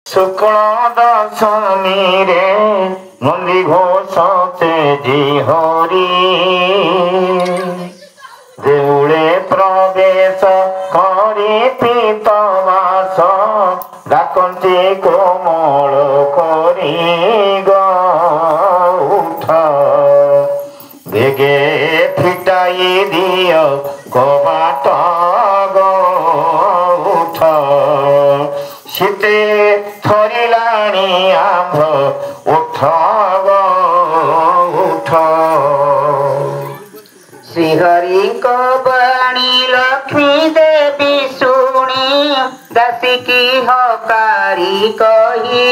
शुक्ल दशमी रे नंदी घोषते जी हरि देउले प्रवेश करी पीत मास डाकती कोमल करी उठ बेगे फिटाई दियो कबाट उठ शीते थरिलाणी आंभ उठ उठ श्रीहरि को बाणी लक्ष्मी देवी सुनी दासी की हकारी कही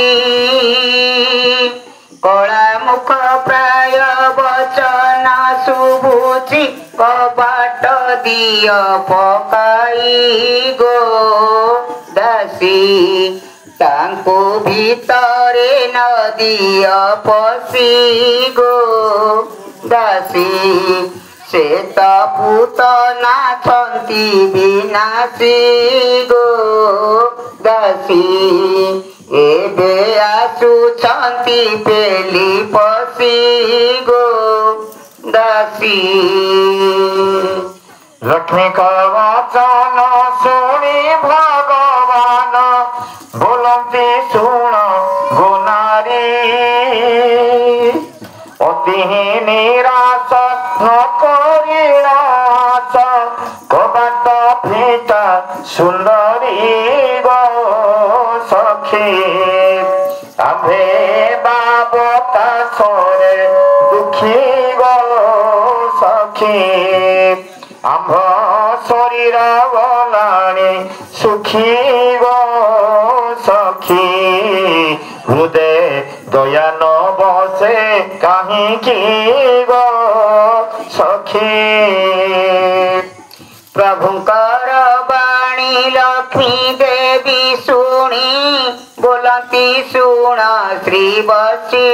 कला मुख प्राय वचन शुभुची कबाट दिय पकाई गो दासी तांको भीतरे नदी पशी गो दासी से पूत नाचती विनाशी गो दासी एबे आसुछंती पेली पशी गो दासी लक्ष्मी का वचन सुनी भगवान बोलती सुन गुनारी अति निराश न करिणास कबाट फिटा सुंदरी गो सखी आम्भे बाबता सोरे दुखी गो सखी आम्भ शरीर गलाणी सुखी गो सखी हृदय दया न बसे कहीं गो सखी प्रभुकर बाणी लक्ष्मी देवी सुनी बोलती सुन श्री बसी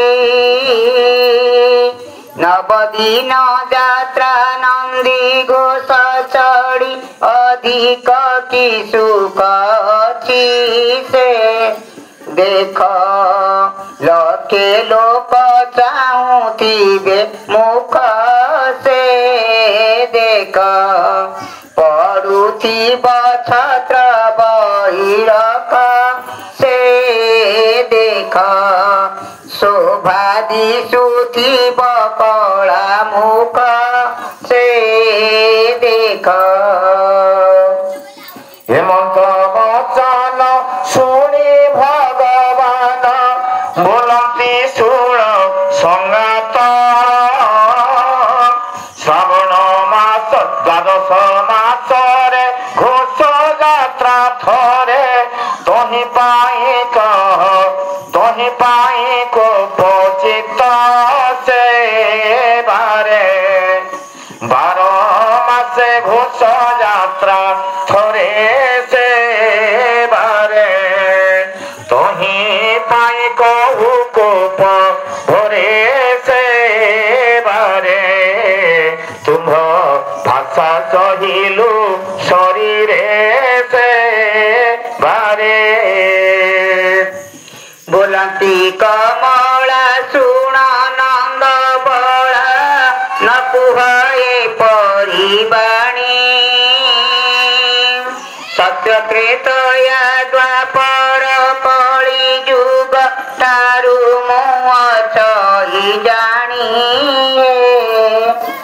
नवदिन यात्रा नंदी घोष चढ़ी अधिक की सुख अच्छी से देख लके लोक चाहूथिबे मुख से देख पड़ुथिब छत्र बहिरख से देख शोभा दिशुथिब कला मुख से देख हेमंत वचन सुनी भगवान बोलती सुन संगात श्रावण मास द्वादश मासरे घोष यात्रा थरे तोहि पाई को पचित से बारे 12 मासे घोष यात्रा थरे से बारे तोहि पाई कहू कोप भरे से बारे तुम भाषा सहिलु शरीरे से बारे बोलती कमला सुन नंद बड़ा न कुहे परिबाणी सत्य त्रेतया द्वापर कली जुग तारु मुह चही जानी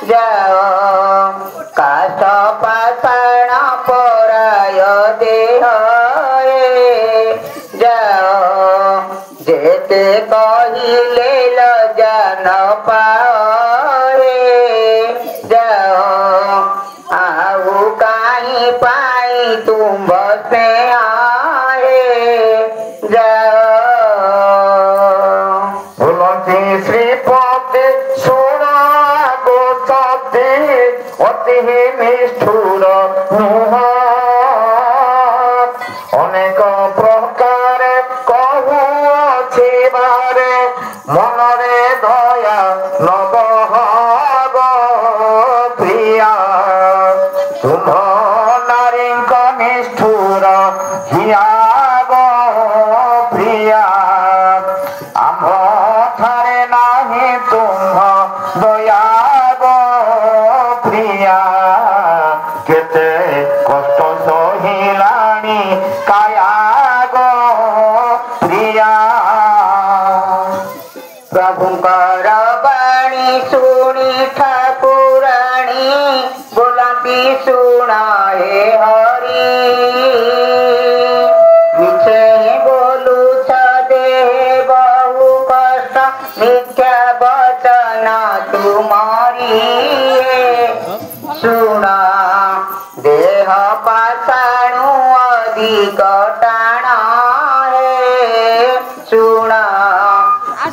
जाओ काश पाषाण पराय देह जाओ जेते कहिले लज्जा न पाए जाओ आउ काई पाई तुम बसे आए जाओ बोलती श्रीपति सुन गोसती अति निष्ठुर नुह अनेक प्रकार कहू बारे मनरे दया नबह प्रिया तुम नारी निष्ठुर हिया प्रिया दया प्रभुंकर बाणी सुनी ठाकुराणी बोलाती सुनाए हरि मिछे बोलू सदे बहु कष्ट मिथ्या वचन तुम्हारी सुना देह पाषाणु अधिक टाणा सुना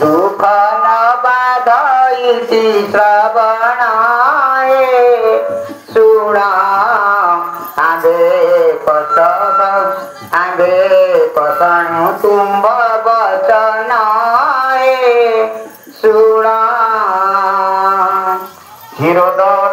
दुख न बाधइति श्रवणाय सुना आगे पसणु तुम्ब वचनाय सुना हिरोदय